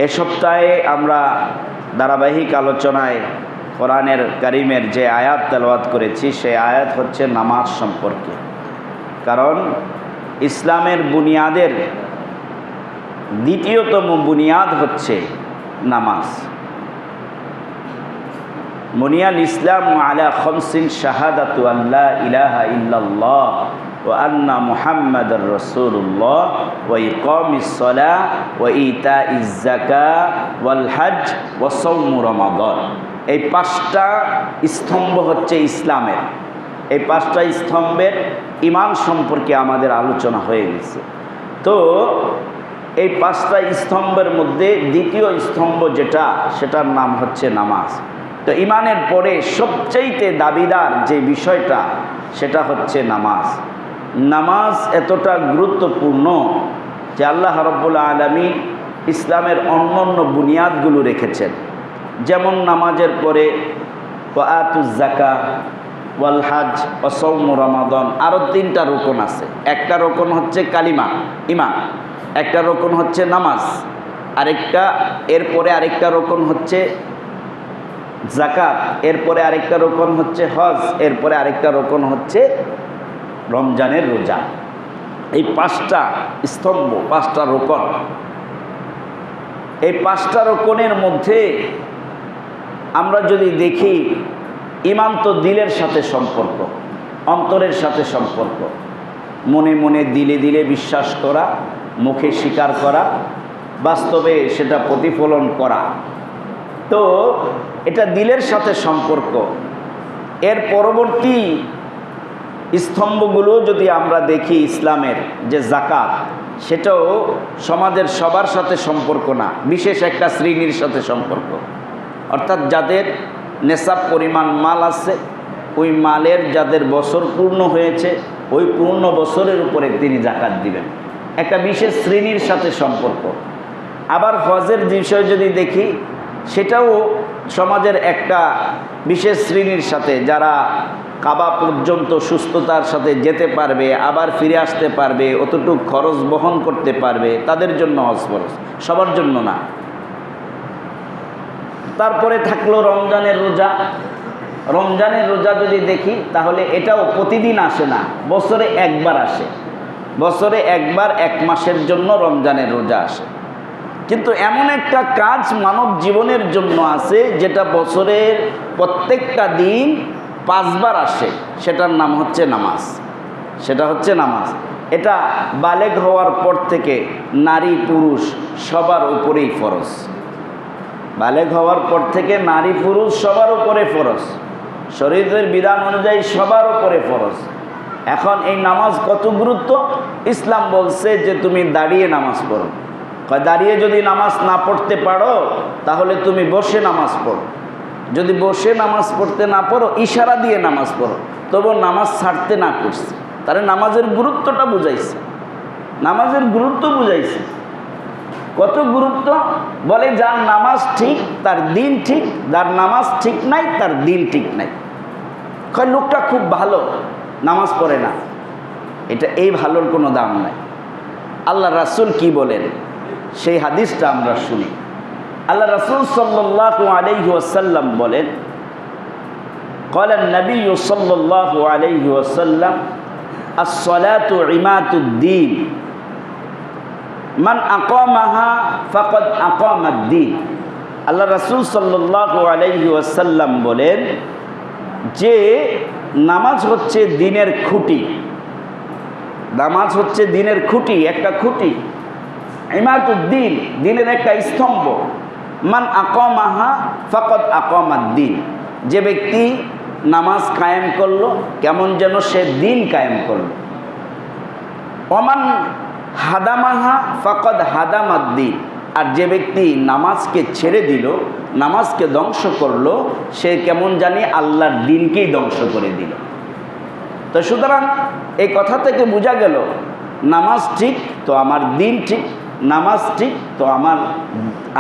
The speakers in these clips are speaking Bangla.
এ সপ্তাহে আমরা ধারাবাহিক আলোচনায় কোরআনের কারিমের যে আয়াত তেলাওয়াত করেছি সেই আয়াত হচ্ছে নামাজ সম্পর্কে। কারণ ইসলামের বুনিয়াদের দ্বিতীয়তম বুনিয়াদ হচ্ছে নামাজ। বুনিয়াল ইসলাম আলা খামসিন শাহাদাতু আল্লা ইলাহা ইল্লাল্লাহ ওয়া আন্না মুহাম্মাদার রাসূলুল্লাহ ওয়া ইকামিস সালাহ ওয়া ইতাইজ যাকাত ওয়াল হজ ওয়া সাওম রমাদান। এই পাঁচটা স্তম্ভ হচ্ছে ইসলামের। এই পাঁচটা স্তম্ভের ঈমান সম্পর্কে আমাদের আলোচনা হয়ে গেছে। তো এই পাঁচটা স্তম্ভের মধ্যে দ্বিতীয় স্তম্ভ যেটা, সেটার নাম হচ্ছে নামাজ। তো ঈমানের পরে সবচাইতে দাবিদার যে বিষয়টা সেটা হচ্ছে নামাজ। নামাজ এতটা গুরুত্বপূর্ণ যে আল্লাহ রাব্বুল আলামিন ইসলামের অন্যান্য বুনিয়াদগুলো রেখেছেন। যেমন নামাজের পরে ওয়াতুজ যাকাত ওয়াল হজ ওয়া সাওম রমাদান, আরও তিনটা রুকন আছে। একটা রুকন হচ্ছে কালিমা ঈমান, একটা রুকন হচ্ছে নামাজ, আরেকটা এরপরে আরেকটা রুকন হচ্ছে যাকাত, এরপরে আরেকটা রুকন হচ্ছে হজ, এরপরে আরেকটা রুকন হচ্ছে রমজানের রোজা। এই পাঁচটা স্তম্ভ, পাঁচটা রুকন। এই পাঁচটা রুকনের মধ্যে আমরা যদি দেখি, ঈমান তো দিলের সাথে সম্পর্ক, অন্তরের সাথে সম্পর্ক। মনে মনে দিলে দিলে বিশ্বাস করা, মুখে স্বীকার করা, বাস্তবে সেটা প্রতিফলন করা। তো এটা দিলের সাথে সম্পর্ক। এর পরবর্তী স্তম্ভগুলো যদি আমরা দেখি ইসলামের, যে যাকাত, সেটাও সমাজের সবার সাথে সম্পর্ক না, বিশেষ একটা শ্রেণীর সাথে সম্পর্ক। অর্থাৎ যাদের নেশাব পরিমাণ মাল আছে, ওই মালের যাদের বছর পূর্ণ হয়েছে, ওই পূর্ণ বছরের উপরে তিনি যাকাত দিবেন, একটা বিশেষ শ্রেণীর সাথে সম্পর্ক। আবার হজের বিষয় যদি দেখি, সেটাও সমাজের একটা বিশেষ শ্রেণীর সাথে, যারা কাবা পর্যন্ত সুস্থতার সাথে যেতে পারবে, আবার ফিরে আসতে পারবে, অতটুকু খরচ বহন করতে পারবে, তাদের জন্য হজ ফরজ, সবার জন্য না। তারপরে থাকলো রমজানের রোজা। রমজানের রোজা যদি দেখি, তাহলে এটাও প্রতিদিন আসে না, বছরে একবার আসে। বছরে একবার এক মাসের জন্য রমজানের রোজা আসে। কিন্তু এমন একটা কাজ মানব জীবনের জন্য আছে যেটা বছরের প্রত্যেকটা দিন 5 বার আসে, সেটার নাম হচ্ছে নামাজ। সেটা হচ্ছে নামাজ। এটা বালেগ হওয়ার পর থেকে নারী পুরুষ সবার উপরেই ফরজ। বালেগ হওয়ার পর থেকে নারী পুরুষ সবার উপরে ফরজ, শরীয়তের বিধান অনুযায়ী সবার উপরে ফরজ। এখন এই নামাজ কত গুরুত্ব, ইসলাম বলছে যে তুমি দাঁড়িয়ে নামাজ পড়ো। দাঁড়িয়ে যদি নামাজ না পড়তে পারো, তাহলে তুমি বসে নামাজ পড়ো। যদি বসে নামাজ পড়তে না পারো, ইশারা দিয়ে নামাজ পড়ো। তবু নামাজ ছাড়তে না করছে। তাহলে নামাজের গুরুত্বটা বুঝাইছে, নামাজের গুরুত্ব বুঝাইছে। কত গুরুত্ব, বলে যার নামাজ ঠিক তার দিন ঠিক, যার নামাজ ঠিক নাই তার দিন ঠিক নাই। কয় লোকটা খুব ভালো, নামাজ পড়ে না। এটা এই ভালোর কোনো দাম নাই। আল্লাহ রাসূল কি বলেন সেই হাদিসটা আমরা শুনি। আল্লাহ রাসূল সাল্লাল্লাহু আলাইহি ওয়াসাল্লাম বলেন, قال النبي صلى الله عليه وسلم الصلاة عماد الدين من أقامها فقد أقام الدين। আল্লাহ রাসূল সাল্লাল্লাহু আলাইহি ওয়াসাল্লাম বলেন যে নামাজ হচ্ছে দিনের খুঁটি। নামাজ হচ্ছে দিনের খুঁটি, একটা খুঁটি। ইমাদুদ্দিন, দিনের একটা স্তম্ভ। মান আকামাহা ফাকাদ আকামাদ্দিন, যে ব্যক্তি নামাজ কায়েম করলো, কেমন যেন সে দিন কায়েম করলো। ওমান হাদামাহা ফাকাদ হাদামাদ্দিন, আর যে ব্যক্তি নামাজকে ছেড়ে দিল, নামাজকে ধ্বংস করলো, সে কেমন জানি আল্লাহর দিনকেই ধ্বংস করে দিল। তো সুতরাং এই কথা থেকে বোঝা গেল, নামাজ ঠিক তো আমার দিন ঠিক, নামাজ ঠিক তো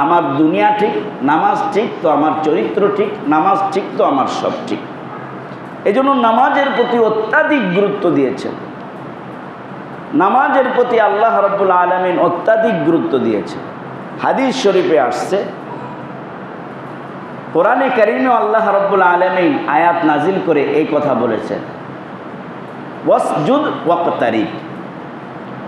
আমার দুনিয়া ঠিক, নামাজ ঠিক তো আমার চরিত্র ঠিক, নামাজ ঠিক তো আমার সব ঠিক। এই জন্য নামাজের প্রতি অত্যাধিক গুরুত্ব দিয়েছেন। নামাজের প্রতি আল্লাহ রাব্বুল আলামিন অত্যাধিক গুরুত্ব দিয়েছেন। হাদিস শরীফে আসছে, কোরআনে কারিমে আল্লাহ রাব্বুল আলামিন আয়াত নাজিল করে এই কথা বলেছেন, ওয়াসজুদ ওয়াকতারিব,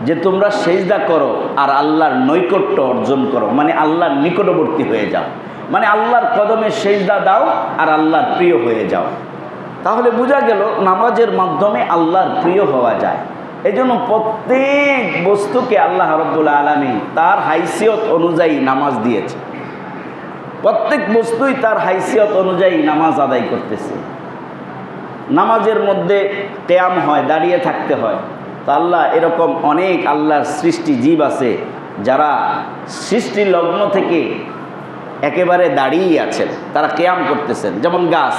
যে তোমরা সেজদা করো আর আল্লাহর নৈকট্য অর্জন করো, মানে আল্লাহর নিকটবর্তী হয়ে যাও, মানে আল্লাহর কদমে সেজদা দাও আর আল্লাহর প্রিয় হয়ে যাও। তাহলে বোঝা গেল নামাজের মাধ্যমে আল্লাহর প্রিয় হওয়া যায়। এই জন্য প্রত্যেক বস্তুকে আল্লাহ রাব্বুল আলামিন তার হাইসিয়ত অনুযায়ী নামাজ দিয়েছে। প্রত্যেক বস্তুই তার হাইসিয়ত অনুযায়ী নামাজ আদায় করতেছে। নামাজের মধ্যে কিয়াম হয়, দাঁড়িয়ে থাকতে হয়। তো আল্লাহ এরকম অনেক আল্লাহর সৃষ্টি জীব আছে যারা সৃষ্টি লগ্ন থেকে একেবারে দাঁড়িয়েই আছেন, তারা কিয়াম করতেছেন। যেমন গাছ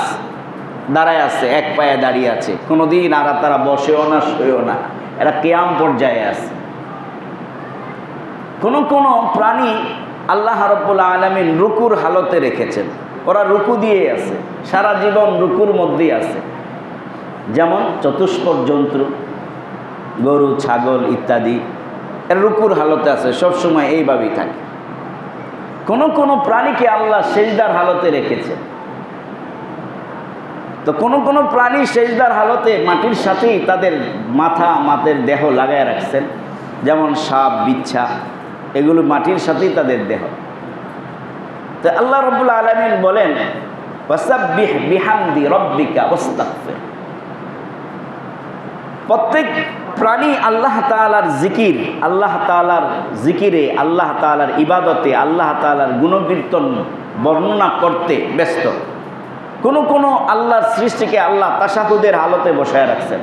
দাঁড়ায় আছে, এক পায়ে দাঁড়িয়ে আছে, কোনোদিন আর তারা বসেও না শুয়েও না, এরা কিয়াম পর্যায়ে আছে। কোন কোন প্রাণী আল্লাহ রাব্বুল আলামিন রুকুর হালতে রেখেছেন, ওরা রুকু দিয়ে আছে, সারা জীবন রুকুর মধ্যেই আছে। যেমন চতুষ্পদ জন্তু, গরু, ছাগল ইত্যাদি, এর রুকুর হালতে আছে, সবসময় এইভাবেই থাকে। কোন কোন প্রাণীকে আল্লাহ সেজদার হালতে রেখেছে। তো কোন কোন প্রাণী সেজদার হালতে মাটির সাথেই তাদের মাথার দেহ লাগায় রাখছেন, যেমন সাপ, বিচ্ছা, এগুলো মাটির সাথেই তাদের দেহ। তো আল্লাহ রাব্বুল আলামিন বলেন, ওয়াসাব্বিহ বিহামদি রাব্বিকা ওয়াস্তাগফির। প্রত্যেক প্রাণী আল্লাহ তাআলার জিকির, আল্লাহ তাআলার জিকিরে, আল্লাহ তাআলার ইবাদতে, আল্লাহ তাআলার গুণকীর্তন বর্ণনা করতে ব্যস্ত। কোন কোন আল্লাহর সৃষ্টিকে আল্লাহ তাশাহুদের হালতে বসায় রাখছেন,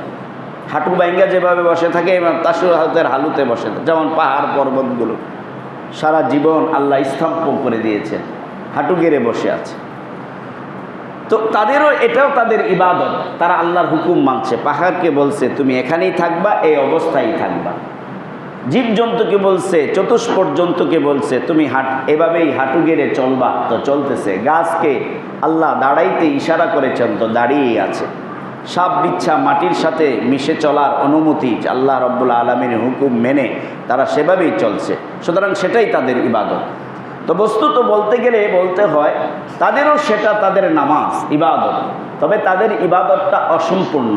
হাঁটু বাইঙ্গা যেভাবে বসে থাকে তাশাহুদের হালতে বসে, যেমন পাহাড় পর্বতগুলো সারা জীবন আল্লাহ স্তম্ভ করে দিয়েছেন, হাঁটু গেড়ে বসে আছে। তো তাদেরও এটাও তাদের ইবাদত, তারা আল্লাহর হুকুম মানছে। পাহাড়কে বলছে তুমি এখানেই থাকবা, এই অবস্থায় থাকবা। জীবজন্তুকে বলছে, চতুষ্পদ জন্তুকে বলছে তুমি এভাবেই হাঁটু গেড়ে চলবা, তো চলতেছে। গাছকে আল্লাহ দাঁড়াইতে ইশারা করেছেন, তো দাঁড়িয়েই আছে। সাপ, বিচ্ছা মাটির সাথে মিশে চলার অনুমতি আল্লাহ রাব্বুল আলামিনের হুকুম মেনে তারা সেভাবেই চলছে, সুতরাং সেটাই তাদের ইবাদত। তো বস্তুত বলতে গেলে বলতে হয় তাদেরও সেটা তাদের নামাজ ইবাদত, তবে তাদের ইবাদতটা অসম্পূর্ণ।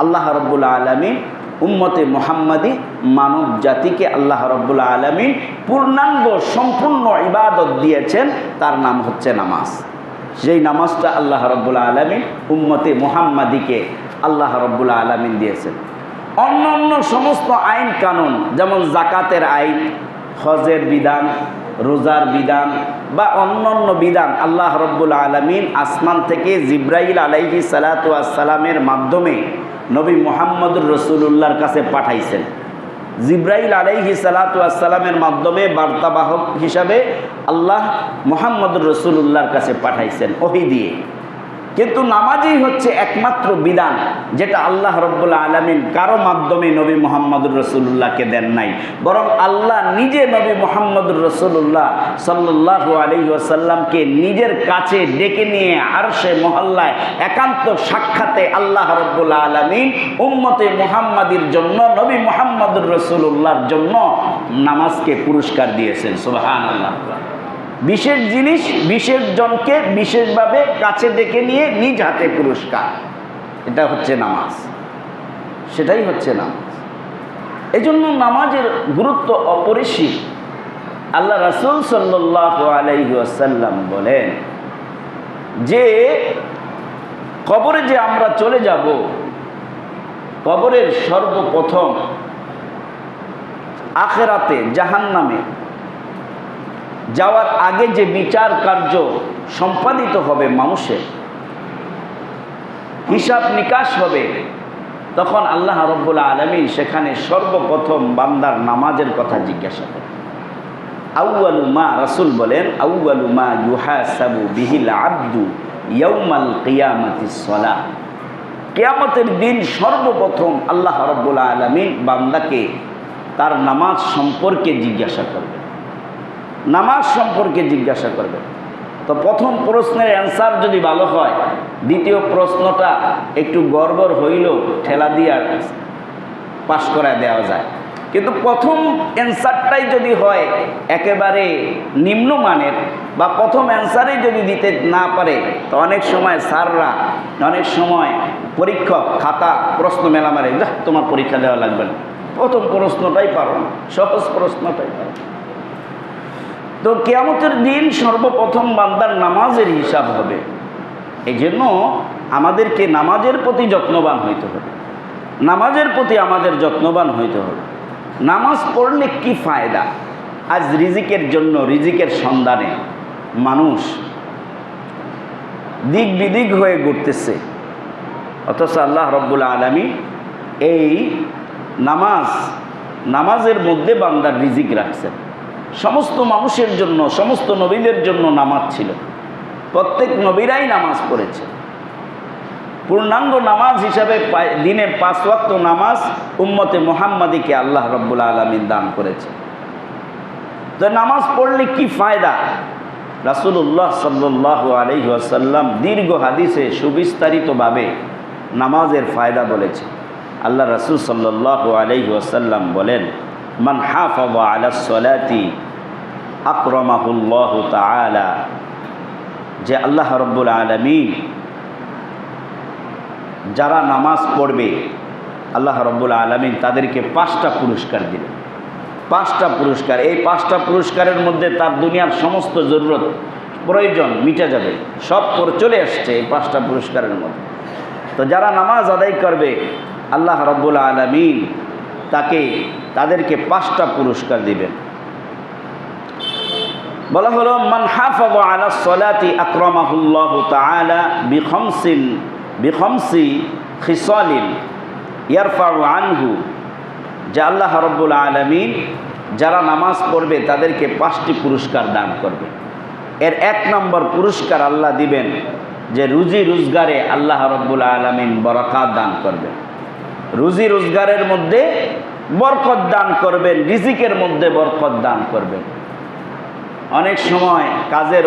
আল্লাহ রাব্বুল আলামিন উম্মতে মুহাম্মাদি মানব জাতিকে আল্লাহ রাব্বুল আলামিন পূর্ণাঙ্গ সম্পূর্ণ ইবাদত দিয়েছেন, তার নাম হচ্ছে নামাজ। যেই নামাজটা আল্লাহ রাব্বুল আলামিন উম্মতে মুহাম্মাদিকে আল্লাহ রাব্বুল আলামিন দিয়েছেন। অন্য অন্য সমস্ত আইন কানুন, যেমন জাকাতের আইন, হজের বিধান, রোজার বিধান বা অন্যান্য বিধান আল্লাহ রাব্বুল আলামিন আসমান থেকে জিবরাইল আলাইহিস সালাতু ওয়াস সালামের মাধ্যমে নবী মুহাম্মদুর রাসূলুল্লাহর কাছে পাঠাইছেন। জিবরাইল আলাইহিস সালাতু ওয়াস সালামের মাধ্যমে বার্তাবাহক হিসাবে আল্লাহ মুহাম্মদুর রাসূলুল্লাহর কাছে পাঠাইছেন ওহী দিয়ে। কিন্তু নামাজই হচ্ছে একমাত্র বিধান যেটা আল্লাহ রাব্বুল আলামিন কারো মাধ্যমে নবী মুহাম্মদুর রাসূলুল্লাহকে দেন নাই, বরং আল্লাহ নিজে নবী মুহাম্মদুর রাসূলুল্লাহ সাল্লাল্লাহু আলাইহি ওয়াসাল্লামকে নিজের কাছে ডেকে নিয়ে আরশে মহল্লায় একান্ত সাক্ষাতে আল্লাহ রাব্বুল আলামিন উম্মতে মুহাম্মাদির জন্য, নবী মুহাম্মদুর রাসূলুল্লাহর জন্য নামাজকে পুরস্কার দিয়েছেন। সুবহানাল্লাহ। বিশেষ জিনিস বিশেষ জনকে বিশেষভাবে কাছে ডেকে নিয়ে নিজ হাতে পুরস্কার, এটা হচ্ছে নামাজ, সেটাই হচ্ছে নামাজ। এই জন্য নামাজের গুরুত্ব অপরিসীম। আল্লাহ রাসূল সাল্লাল্লাহু আলাইহি ওয়াসাল্লাম বলেন যে কবরে যে আমরা চলে যাব, কবরের সর্বপ্রথম আখিরাতে জাহান্নামে যাওয়ার আগে যে বিচার কার্য সম্পাদিত হবে, মানুষের হিসাব নিকাশ হবে, তখন আল্লাহ রাব্বুল আলামিন সেখানে সর্বপ্রথম বান্দার নামাজের কথা জিজ্ঞাসা করেন। আউয়ালু মা, রাসূল বলেন আউয়ালু মা ইউহাসাবু বিহিল আবদু ইয়াউমাল কিয়ামাতিস সালাহ। কিয়ামতের দিন সর্বপ্রথম আল্লাহ রাব্বুল আলামিন বান্দাকে তার নামাজ সম্পর্কে জিজ্ঞাসা করবেন, নামাজ সম্পর্কে জিজ্ঞাসা করবেন। তো প্রথম প্রশ্নের অ্যান্সার যদি ভালো হয়, দ্বিতীয় প্রশ্নটা একটু গড়বড় হইলেও ঠেলা দিয়ে পাশ করায় দেওয়া যায়। কিন্তু প্রথম অ্যান্সারটাই যদি হয় একেবারে নিম্নমানের বা প্রথম অ্যান্সারেই যদি দিতে না পারে, তো অনেক সময় স্যাররা, অনেক সময় পরীক্ষক খাতা প্রশ্ন মেলা মারে, যা তোমার পরীক্ষা দেওয়া লাগবে না, প্রথম প্রশ্নটাই পারো না, সহজ প্রশ্নটাই পারো। তো কিয়ামতের দিন সর্বপ্রথম বান্দার নামাজের হিসাব হবে। এই জন্য আমাদেরকে নামাজের প্রতি যত্নবান হইতে হবে, নামাজের প্রতি আমাদের যত্নবান হইতে হবে। নামাজ পড়লে কি ফায়দা? আজ রিজিকের জন্য, রিজিকের সন্ধানে মানুষ দিক বিদিক হয়ে ঘুরতেছে, অথচ আল্লাহ রব্বুল আলামিন এই নামাজের মধ্যে বান্দার রিজিক রাখছেন। সমস্ত মানুষের জন্য, সমস্ত নবীদের জন্য নামাজ ছিল, প্রত্যেক নবীরাই নামাজ পড়েছে। পূর্ণাঙ্গ নামাজ হিসাবে দিনে 5 ওয়াক্ত নামাজ উম্মতে মুহাম্মাদিকে আল্লাহ রব্বুল আলামিন দান করেছে। তো নামাজ পড়লে কি ফায়দা? রাসূলুল্লাহ সাল্লাল্লাহু আলাইহি ওয়াসাল্লাম দীর্ঘ হাদিসে সুবিস্তারিতভাবে নামাজের ফায়দা বলেছে। আল্লাহ রাসূল সাল্লাল্লাহু আলাইহি ওয়াসাল্লাম বলেন, মান হাফাযা আলাস সালাতি আকরামাহুল্লাহু তাআলা, যে আল্লাহ রব্বুল আলামিন যারা নামাজ পড়বে আল্লাহ রব্বুল আলামিন তাদেরকে 5টা পুরস্কার দিলেন। 5টা পুরস্কার, এই 5টা পুরস্কারের মধ্যে তার দুনিয়ার সমস্ত জরুরত প্রয়োজন মিটে যাবে, সব চলে আসছে এই 5টা পুরস্কারের মধ্যে। তো যারা নামাজ আদায় করবে আল্লাহ রব্বুল আলামিন তাদেরকে 5টা পুরস্কার দিবেন। বলা হলো, মান হাফাযা আলাস সালাতি আকরামাহুল্লাহু তাআলা বিখামসি খিসালিন ইয়ারফাউ আনহু, যে আল্লাহ রব্বুল আলামিন যারা নামাজ পড়বে তাদেরকে 5টি পুরস্কার দান করবে। এর 1 নম্বর পুরস্কার আল্লাহ দিবেন যে রুজি রোজগারে আল্লাহ রব্বুল আলামিন বরকত দান করবেন, রুজি রোজগারের মধ্যে বরকত দান করবেন, রিজিকের মধ্যে বরকত দান করবেন। অনেক সময় কাজের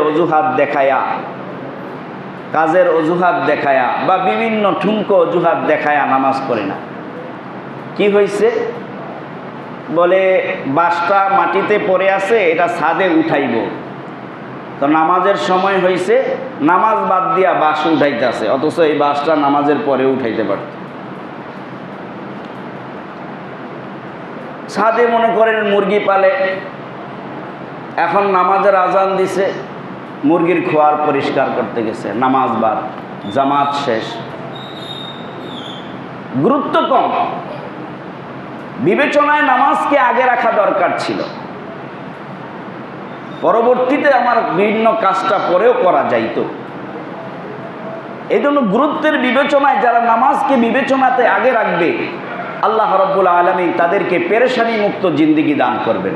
অজুহাত দেখায়া বা বিভিন্ন ঠুনকো অজুহাত দেখায়া নামাজ পড়ে না। কি হয়েছে? বলে বাঁশটা মাটিতে পড়ে আছে, এটা ছাদে উঠাইব। তো নামাজের সময় হয়েছে, নামাজ বাদ দিয়া বাঁশ উঠাইতে আছে, অথচ এই বাঁশটা নামাজের পরে উঠাইতে পারত। ছাদে মনে করেন মুরগি পালে, এখন নামাজের আজান দিছে, মুরগির খোয়ার পরিষ্কার করতে গেছে, নামাজ বাদ, জামাত শেষ। গুরুত্ব কম, বিবেচনায় নামাজকে আগে রাখা দরকার ছিল। পরবর্তীতে আমার বিভিন্ন কাজটা পরেও করা যাইতো। এই জন্য গুরুত্বের বিবেচনায় যারা নামাজকে বিবেচনাতে আগে রাখবে আল্লাহ রাব্বুল আলামিন তাদেরকে পেরেশানি মুক্ত জিন্দেগি দান করবেন,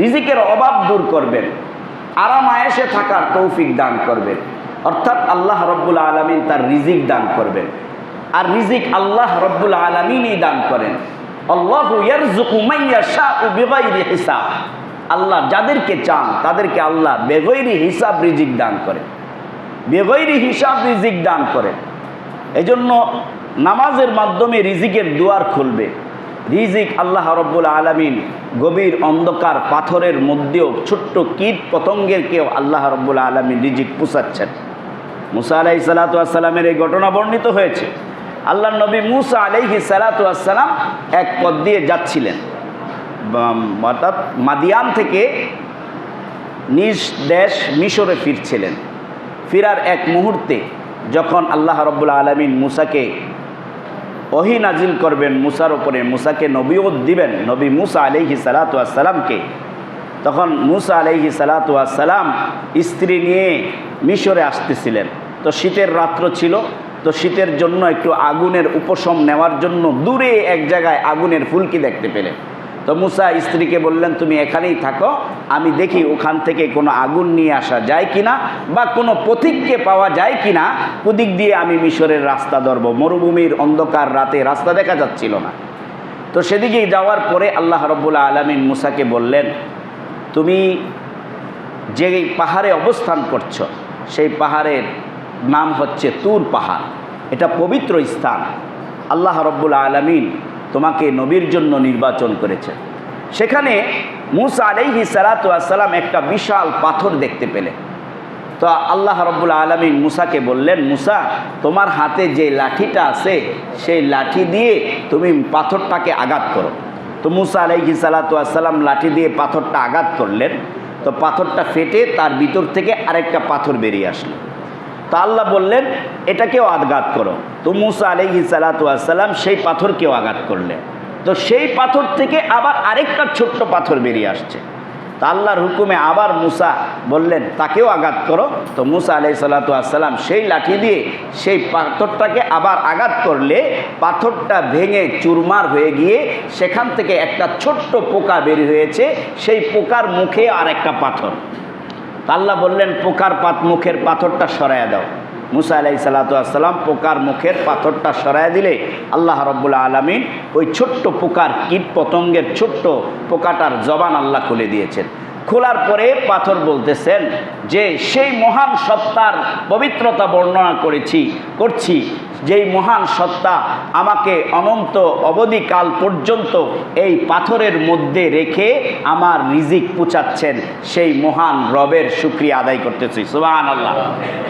রিজিকের অভাব দূর করবেন, আরাম আয়েশে থাকার তৌফিক দান করবেন। অর্থাৎ আল্লাহ রাব্বুল আলামিন তার রিজিক দান করবেন। আর রিজিক আল্লাহ রাব্বুল আলামিনই দান করেন। আল্লাহু ইয়ারযুকু মান ইয়াশাউ বিগাইরি হিসাব, আল্লাহ যাদেরকে চান তাদেরকে আল্লাহ বেগৈরি হিসাব রিজিক দান করেন, বেগৈরি হিসাব রিজিক দান করেন। এজন্য নামাজের মাধ্যমে রিজিকের দুয়ার খুলবে। রিজিক আল্লাহ রাব্বুল আলামিন গভীর অন্ধকার পাথরের মধ্যেও ছোট্ট কীট পতঙ্গেরকেও আল্লাহ রাব্বুল আলামিন রিজিক পৌঁছাচ্ছেন। মুসা আলাইহিস সালাতু ওয়াস সালামের এই ঘটনা বর্ণিত হয়েছে। আল্লাহর নবী মুসা আলাইহিস সালাতু ওয়াস সালাম এক পথ দিয়ে যাচ্ছিলেন, অর্থাৎ মাদিয়ান থেকে নিজ দেশ মিশরে ফিরছিলেন। ফিরার এক মুহূর্তে যখন আল্লাহ রাব্বুল আলামিন মুসাকে ওহী নাজিল করবেন, মুসার ওপরে মুসাকে নবুয়ত দিবেন, নবী মুসা আলাইহিস সালাতু ওয়াস সালামকে, তখন মুসা আলাইহিস সালাতু ওয়াস সালাম স্ত্রী নিয়ে মিশরে আসতেছিলেন। তো শীতের রাত্র ছিল, তো শীতের জন্য একটু আগুনের উপশম নেওয়ার জন্য দূরে এক জায়গায় আগুনের ফুলকি দেখতে পেলেন। তো মুসা স্ত্রীকে বললেন, তুমি এখানেই থাকো, আমি দেখি ওখান থেকে কোনো আগুন নিয়ে আসা যায় কিনা বা কোনো পথিককে পাওয়া যায় কিনা, ওদিক দিয়ে আমি মিশরের রাস্তা ধরব। মরুভূমির অন্ধকার রাতে রাস্তা দেখা যাচ্ছিল না। তো সেদিকেই যাওয়ার পরে আল্লাহ রাব্বুল আলামিন মুসাকে বললেন, তুমি যে পাহাড়ে অবস্থান করছো সেই পাহাড়ের নাম হচ্ছে তুর পাহাড়, এটা পবিত্র স্থান। আল্লাহ রাব্বুল আলামিন তোমাকে নবীর জন্য নির্বাচন করেছেন। সেখানে মুসা আলাইহিস সালাতু ওয়াস সালাম একটা বিশাল পাথর দেখতে পেলেন। তো আল্লাহ রাব্বুল আলামিন মুসাকে বললেন, মুসা, তোমার হাতে যে লাঠিটা আছে সেই লাঠি দিয়ে তুমি পাথরটাকে আঘাত করো। তো মুসা আলাইহিস সালাতু ওয়াস সালাম লাঠি দিয়ে পাথরটা আঘাত করলেন। তো পাথরটা ফেটে তার ভিতর থেকে আরেকটা পাথর বেরিয়ে আসলো। তো আল্লাহ বললেন, এটাকেও আঘাত করো। তো মুসা আলাইহিস সালাতু ওয়াস সালাম সেই পাথরকেও আঘাত করলেন। তো সেই পাথর থেকে আবার আরেকটা ছোট্ট পাথর বেরিয়ে আসছে। তা আল্লাহর হুকুমে আবার মুসা বললেন, তাকেও আঘাত করো। তো মুসা আলাইহিস সালাতু ওয়াস সালাম সেই লাঠি দিয়ে সেই পাথরটাকে আবার আঘাত করলে পাথরটা ভেঙে চুরমার হয়ে গিয়ে সেখান থেকে একটা ছোট্ট পোকা বের হয়েছে। সেই পোকার মুখে আর একটা পাথর। তা আল্লাহ বললেন, পোকার মুখের পাথরটা সরাইয়া দাও। মুসা আলাইহিস সালাতু ওয়াস সালাম পোকার মুখের পাথরটা সরাইয়া দিলে আল্লাহ রাব্বুল আলামিন ওই ছোট্ট পোকার কীট পতঙ্গের ছোট্ট পোকাটার জবান আল্লাহ খুলে দিয়েছেন। খোলার পরে পাথর বলতেছেন যে সেই মহান সত্তার পবিত্রতা বর্ণনা করছি যেই মহান সত্তা আমাকে অনন্ত অবধিকাল পর্যন্ত এই পাথরের মধ্যে রেখে আমার রিজিক পৌঁছাচ্ছেন, সেই মহান রবের শুকরিয়া আদায় করতেছি। সুবহানাল্লাহ।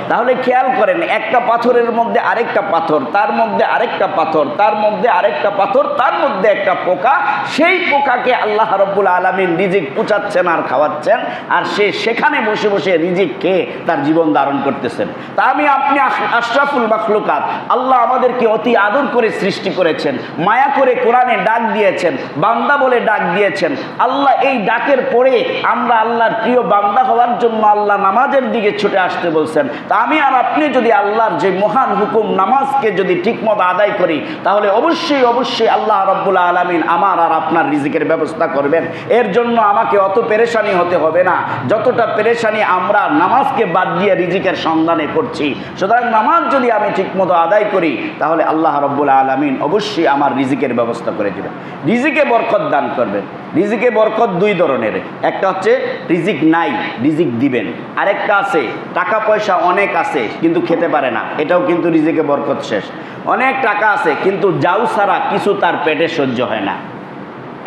তাহলে খেয়াল করেন, একটা পাথরের মধ্যে আরেকটা পাথর, তার মধ্যে আরেকটা পাথর, তার মধ্যে আরেকটা পাথর, তার মধ্যে একটা পোকা। সেই পোকাকে আল্লাহ রাব্বুল আলামিন রিজিক পৌঁছাচ্ছেন আর খাওয়াচ্ছেন, আর সে সেখানে বসে বসে রিজিক খেয়ে তার জীবন ধারণ করতেছেন। তা আপনি আশরাফুল মাখলুকাত, আল্লাহ আমাদেরকে অতি আদর করে সৃষ্টি করেছেন, মায়া করে কোরআনে ডাক দিয়েছেন, বান্দা বলে ডাক দিয়েছেন। আল্লাহ এই ডাকের পরে আমরা আল্লাহর প্রিয় বান্দা হওয়ার জন্য আল্লাহ নামাজের দিকে ছুটে আসতে বলছেন। তা আমি আর আপনি যদি আল্লাহর যে মহান হুকুম নামাজকে যদি ঠিকমতো আদায় করি, তাহলে অবশ্যই অবশ্যই আল্লাহ রাব্বুল আলামিন আমার আর আপনার রিজিকের ব্যবস্থা করবেন। এর জন্য আমাকে অত পেরেশানি হতে হবে না যতটা পেরেশানি আমরা নামাজকে বাদ দিয়ে রিজিকের সন্ধানে করছি। সুতরাং নামাজ যদি আমি ঠিকমতো আদায় করি, তাহলে আল্লাহ রাব্বুল আলামিন অবশ্যই আমার রিজিকের ব্যবস্থা করে দেবেন, রিজিকে বরকত দান করবেন। রিজিকে বরকত দুই ধরনের, একটা হচ্ছে রিজিক নাই, রিজিক দিবেন। আরেকটা আছে টাকা পয়সা অনেক আছে কিন্তু খেতে পারে না, এটাও কিন্তু রিজিকে বরকত শেষ। অনেক টাকা আছে কিন্তু যাও ছাড়া কিছু তার পেটে সহ্য হয় না,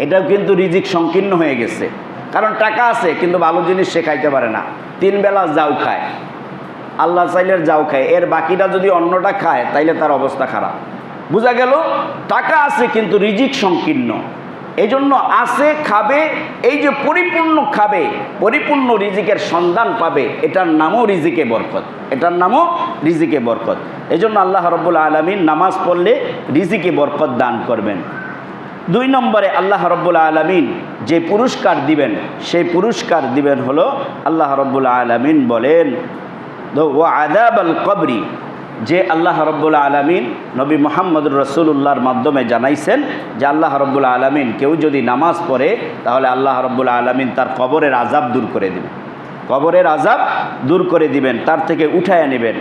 এটাও কিন্তু রিজিক সংকীর্ণ হয়ে গেছে। কারণ টাকা আছে কিন্তু ভালো জিনিস সে খাইতে পারে না, 3 বেলা যাও খায়, আল্লাহ চাইলে যাও খায়, এর বাকিটা যদি অন্যটা খায় তাইলে তার অবস্থা খারাপ। বোঝা গেল টাকা আছে কিন্তু রিজিক সংকীর্ণ। এই জন্য আছে, খাবে, এই যে পরিপূর্ণ খাবে, পরিপূর্ণ রিজিকের সন্ধান পাবে, এটার নামও রিজিকে বরকত, এটার নামও রিজিকে বরকত। এই জন্য আল্লাহ রাব্বুল আলামিন নামাজ পড়লে রিজিকে বরকত দান করবেন। 2 নম্বরে আল্লাহ রাব্বুল আলামিন যে পুরস্কার দিবেন, সেই পুরস্কার দিবেন হলো আল্লাহ রাব্বুল আলামিন বলেন ওয়া আযাবাল কবরি, যে আল্লাহ রাব্বুল আলামিন নবী মুহাম্মদুর রাসূলুল্লাহর মাধ্যমে জানাইছেন যে আল্লাহ রাব্বুল আলামিন কেউ যদি নামাজ পড়ে তাহলে আল্লাহ রাব্বুল আলামিন তার কবরের আযাব দূর করে দিবেন, কবরের আযাব দূর করে দিবেন, তার থেকে উঠায় নেবেন।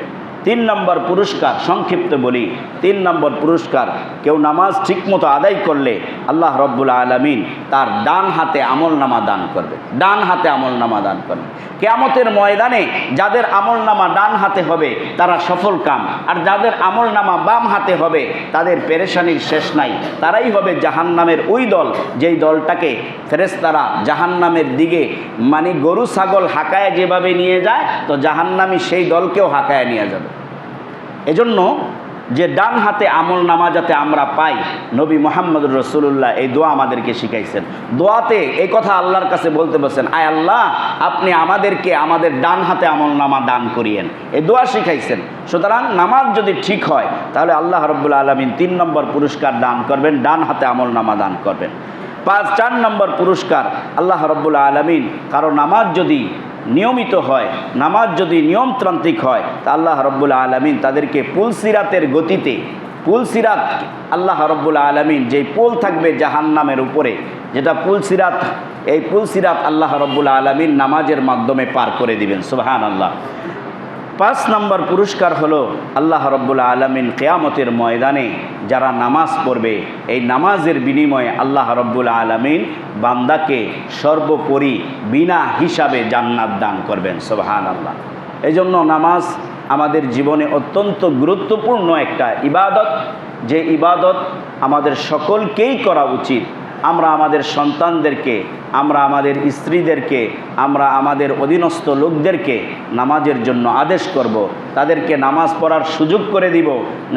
3 নম্বর পুরস্কার, সংক্ষিপ্ত বলি, 3 নম্বর পুরস্কার, কেউ নামাজ ঠিকমতো আদায় করলে আল্লাহ রাব্বুল আলামিন তার ডান হাতে আমলনামা দান করবে, ডান হাতে আমলনামা দান করবে। কিয়ামতের ময়দানে যাদের আমলনামা ডান হাতে হবে তারা সফল কাম, আর যাদের আমলনামা বাম হাতে হবে তাদের পেরেশানির শেষ নাই। তারাই হবে জাহান্নামের ওই দল, যেই দলটাকে ফেরেশতারা জাহান্নামের দিকে মানে গরু ছাগল হাঁকায় যেভাবে নিয়ে যায়, তো জাহান্নামী সেই দলকেও হাঁকায় নিয়ে যাবে। এজন্য যে ডান হাতে আমলনামা যাতে আমরা পাই, নবী মুহাম্মদুর রাসূলুল্লাহ এই দোয়া আমাদেরকে শিখাইছেন। দোয়াতে এই কথা আল্লাহর কাছে বলতে বলছেন, আয় আল্লাহ, আপনি আমাদেরকে আমাদের ডান হাতে আমলনামা দান করিয়েন, এই দোয়া শিখাইছেন। সুতরাং নামাজ যদি ঠিক হয় তাহলে আল্লাহ রাব্বুল আলামিন 3 নম্বর পুরস্কার দান করবেন, ডান হাতে আমলনামা দান করবেন। 4 নম্বর পুরস্কার, আল্লাহ রাব্বুল আলামিন কারো নামাজ যদি নিয়মিত হয়, নামাজ যদি নিয়মতান্ত্রিক হয়, তা আল্লাহ রাব্বুল আলামিন তাদেরকে পুলসিরাতের গতিতে, পুলসিরাত আল্লাহ রাব্বুল আলামিন যেই পুল থাকবে জাহান্নামের উপরে, যেটা পুলসিরাত, এই পুলসিরাত আল্লাহ রাব্বুল আলামিন নামাজের মাধ্যমে পার করে দিবেন। সুবহানাল্লাহ। 5 নম্বর পুরস্কার হলো আল্লাহ রাব্বুল আলামিন কিয়ামতের ময়দানে যারা নামাজ পড়বে, এই নামাজের বিনিময়ে আল্লাহ রাব্বুল আলামিন বান্দাকে সর্বোপরি বিনা হিসাবে জান্নাত দান করবেন। সুবহানাল্লাহ। এই জন্য নামাজ আমাদের জীবনে অত্যন্ত গুরুত্বপূর্ণ একটা ইবাদত। যে ইবাদত আমাদের সকলকেই করা উচিত। আমরা আমাদের সন্তানদেরকে, আমরা আমাদের স্ত্রীদেরকে, আমরা আমাদের অধীনস্থ লোকদেরকে নামাজের জন্য আদেশ করব। তাদেরকে নামাজ পড়ার সুযোগ করে দিব,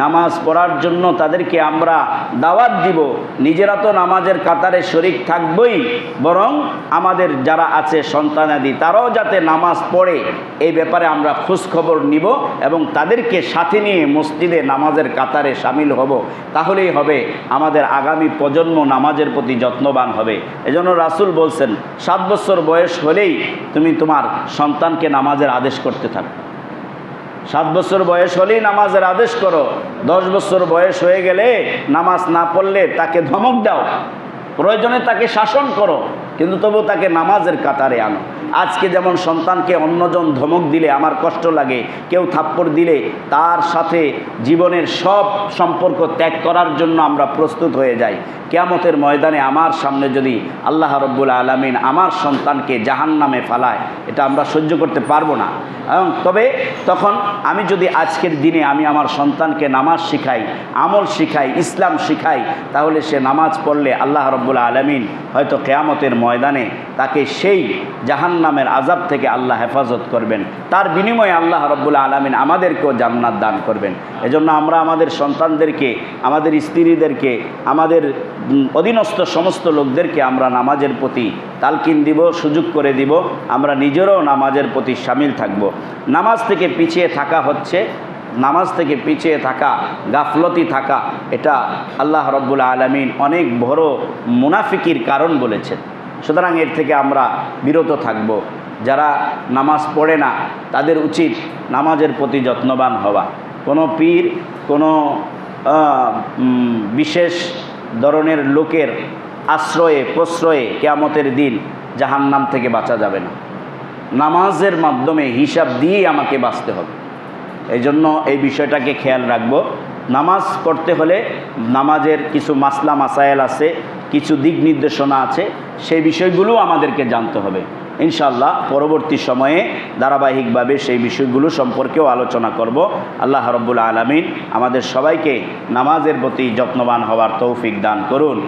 নামাজ পড়ার জন্য তাদেরকে আমরা দাওয়াত দিব। নিজেরা তো নামাজের কাতারে শরিক থাকবই, বরং আমাদের যারা আছে সন্তানাদি তারাও যাতে নামাজ পড়ে এই ব্যাপারে আমরা খোঁজখবর নিব এবং তাদেরকে সাথে নিয়ে মসজিদে নামাজের কাতারে সামিল হব। তাহলেই হবে আমাদের আগামী প্রজন্ম নামাজের প্রতি যত্নবান হবে। এজন্য রাসূল বলছেন 7 বছর বয়স হলেই তুমি তোমার সন্তানকে নামাজের আদেশ করতে থাকো। 7 বছর বয়স হলেই নামাজের আদেশ করো। 10 বছর বয়স হয়ে গেলে নামাজ না পড়লে তাকে ধমক দাও, প্রয়োজনে তাকে শাসন করো, কিন্তু তবু তাকে নামাজের কাতারে আনো। আজকে যেমন সন্তানকে অন্যজন ধমক দিলে আমার কষ্ট লাগে, কেউ থাপ্পড় দিলে তার সাথে জীবনের সব সম্পর্ক ত্যাগ করার জন্য আমরা প্রস্তুত হয়ে যাই। কিয়ামতের ময়দানে আমার সামনে যদি আল্লাহ রাব্বুল আলামিন আমার সন্তানকে জাহান্নামে ফালায়, এটা আমরা সহ্য করতে পারবো না। তবে তখন আমি যদি আজকের দিনে আমি আমার সন্তানকে নামাজ শিখাই, আমল শিখাই, ইসলাম শিখাই, তাহলে সে নামাজ পড়লে আল্লাহ রাব্বুল আলামিন হয়তো কিয়ামতের ময়দানে তাকে সেই জাহান্নামের আযাব থেকে আল্লাহ হেফাজত করবেন। তার বিনিময়ে আল্লাহ রাব্বুল আলামিন আমাদেরকেও জান্নাত দান করবেন। এজন্য আমরা আমাদের সন্তানদেরকে, আমাদের স্ত্রীদেরকে, আমাদের অধীনস্থ সমস্ত লোকদেরকে আমরা নামাজের প্রতি তালকিন দিব, সুযোগ করে দিব। আমরা নিজেরাও নামাজের প্রতি শামিল থাকব। নামাজ থেকে পিছিয়ে থাকা হচ্ছে, নামাজ থেকে পিছিয়ে থাকা, গাফলতি থাকা, এটা আল্লাহ রাব্বুল আলামিন অনেক বড় মুনাফিকির কারণ বলেছেন। সুতরাং এর থেকে আমরা বিরত থাকব। যারা নামাজ পড়ে না তাদের উচিত নামাজের প্রতি যত্নবান হওয়া। কোনো পীর, কোনো বিশেষ ধরনের লোকের আশ্রয়ে প্রশ্রয়ে কিয়ামতের দিন জাহান্নাম থেকে বাঁচা যাবে না। নামাজের মাধ্যমে হিসাব দিয়েই আমাকে বাঁচতে হবে। এই জন্য এই বিষয়টাকে খেয়াল রাখব। নামাজ পড়তে হলে নামাজের কিছু মাসলা মাসায়েল আছে, কিছু দিক নির্দেশনা আছে, সেই বিষয়গুলো আমাদেরকে জানতে হবে। ইনশাআল্লাহ পরবর্তী সময়ে ধারাবাহিকভাবে সেই বিষয়গুলো সম্পর্কেও আলোচনা করব। আল্লাহ রাব্বুল আলামিন আমাদের সবাইকে নামাজের প্রতি যত্নবান হওয়ার তৌফিক দান করুন।